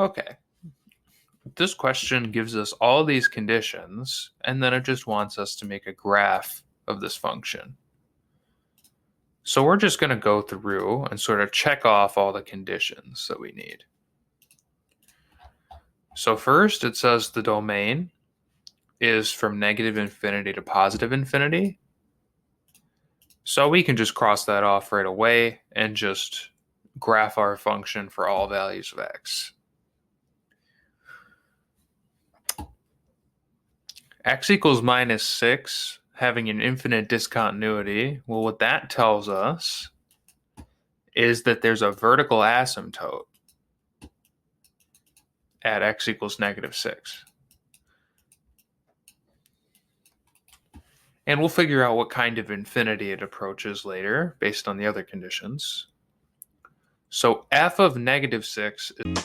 Okay. This question gives us all these conditions, and then it just wants us to make a graph of this function. So we're just going to go through and sort of check off all the conditions that we need. So first, it says the domain is from negative infinity to positive infinity. So we can just cross that off right away and just graph our function for all values of x. X equals minus 6, having an infinite discontinuity. Well, what that tells us is that there's a vertical asymptote at x equals negative 6. And we'll figure out what kind of infinity it approaches later based on the other conditions. So f of negative 6 is